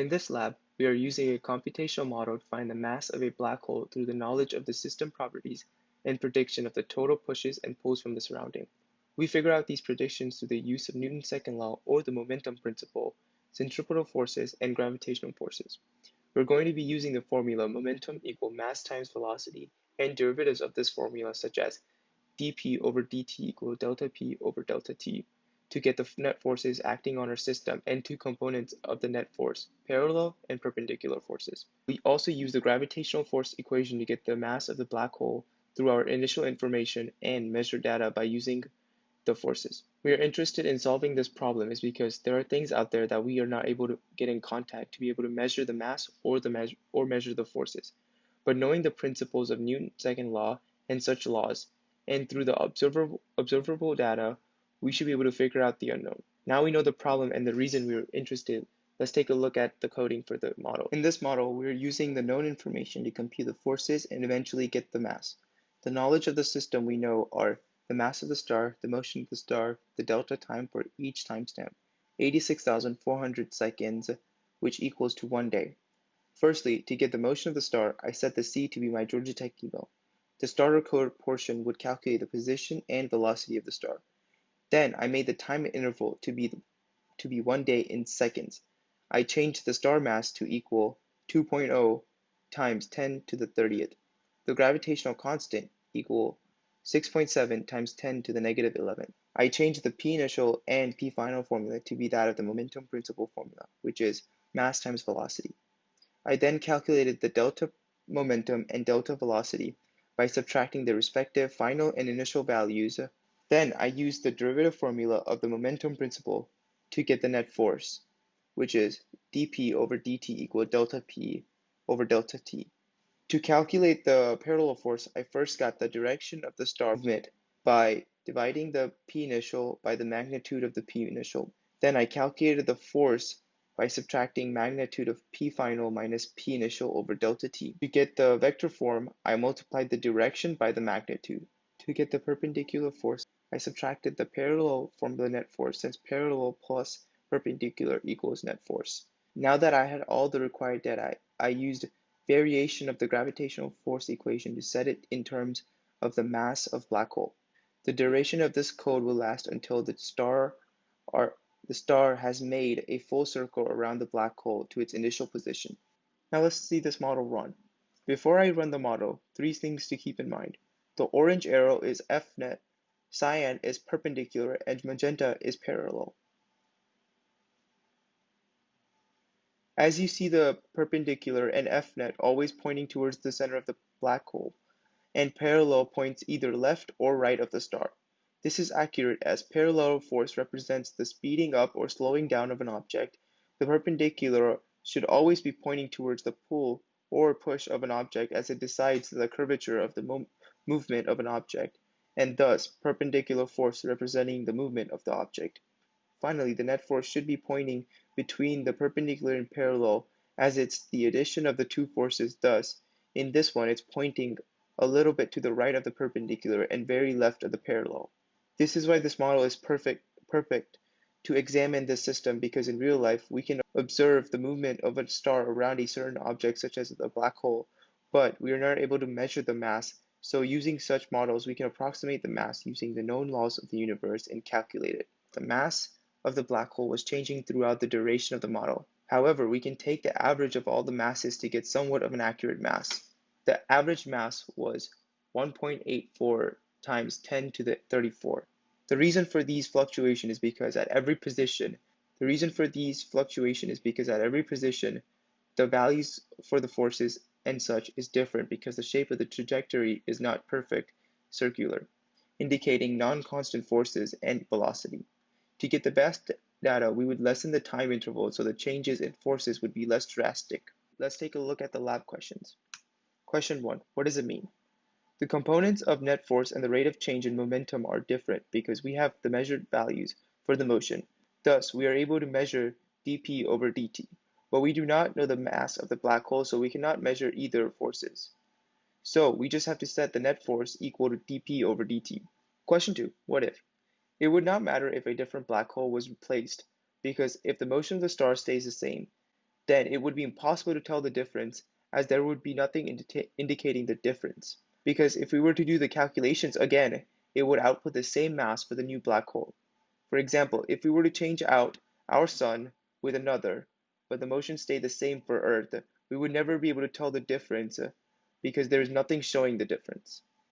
In this lab, we are using a computational model to find the mass of a black hole through the knowledge of the system properties and prediction of the total pushes and pulls from the surrounding. We figure out these predictions through the use of Newton's second law or the momentum principle, centripetal forces, and gravitational forces. We're going to be using the formula momentum equal mass times velocity and derivatives of this formula such as dp over dt equal delta p over delta t to get the net forces acting on our system and two components of the net force, parallel and perpendicular forces. We also use the gravitational force equation to get the mass of the black hole through our initial information and measure data by using the forces. We are interested in solving this problem is because there are things out there that we are not able to get in contact to be able to measure the mass or measure the forces. But knowing the principles of Newton's second law and such laws, and through the observable data, we should be able to figure out the unknown. Now we know the problem and the reason we are interested. Let's take a look at the coding for the model. In this model, we're using the known information to compute the forces and eventually get the mass. The knowledge of the system we know are the mass of the star, the motion of the star, the delta time for each timestamp, 86,400 seconds, which equals to 1 day. Firstly, to get the motion of the star, I set the C to be my Georgia Tech email. The starter code portion would calculate the position and velocity of the star. Then I made the time interval to be 1 day in seconds. I changed the star mass to equal 2.0 times 10 to the 30th. The gravitational constant equal 6.7 times 10 to the negative 11th. I changed the P initial and P final formula to be that of the momentum principle formula, which is mass times velocity. I then calculated the delta momentum and delta velocity by subtracting the respective final and initial values. Then I used the derivative formula of the momentum principle to get the net force, which is dp over dt equal delta p over delta t. To calculate the parallel force, I first got the direction of the star movement by dividing the p initial by the magnitude of the p initial. Then I calculated the force by subtracting magnitude of p final minus p initial over delta t. To get the vector form, I multiplied the direction by the magnitude. To get the perpendicular force, I subtracted the parallel from the net force, since parallel plus perpendicular equals net force. Now that I had all the required data, I used variation of the gravitational force equation to set it in terms of the mass of black hole. The duration of this code will last until the star has made a full circle around the black hole to its initial position. Now let's see this model run. Before I run the model, 3 things to keep in mind. The orange arrow is Fnet, cyan is perpendicular, and magenta is parallel. As you see the perpendicular and Fnet always pointing towards the center of the black hole, and parallel points either left or right of the star. This is accurate as parallel force represents the speeding up or slowing down of an object. The perpendicular should always be pointing towards the pull or push of an object as it decides the curvature of the movement of an object, and thus perpendicular force representing the movement of the object. Finally, the net force should be pointing between the perpendicular and parallel as it's the addition of the two forces. Thus, in this one, it's pointing a little bit to the right of the perpendicular and very left of the parallel. This is why this model is perfect to examine this system, because in real life, we can observe the movement of a star around a certain object such as a black hole, but we are not able to measure the mass. So using such models, we can approximate the mass using the known laws of the universe and calculate it. The mass of the black hole was changing throughout the duration of the model. However, we can take the average of all the masses to get somewhat of an accurate mass. The average mass was 1.84 times 10 to the 34. The reason for these fluctuations is because at every position, the values for the forces and such is different because the shape of the trajectory is not perfect circular, indicating non-constant forces and velocity. To get the best data, we would lessen the time interval so the changes in forces would be less drastic. Let's take a look at the lab questions. Question 1. What does it mean? The components of net force and the rate of change in momentum are different because we have the measured values for the motion. Thus, we are able to measure dp over dt, but we do not know the mass of the black hole, so we cannot measure either forces. So we just have to set the net force equal to dp over dt. Question 2. What if? It would not matter if a different black hole was placed, because if the motion of the star stays the same, then it would be impossible to tell the difference, as there would be nothing indicating the difference. Because if we were to do the calculations again, it would output the same mass for the new black hole. For example, if we were to change out our sun with another, but the motion stayed the same for Earth, we would never be able to tell the difference because there is nothing showing the difference.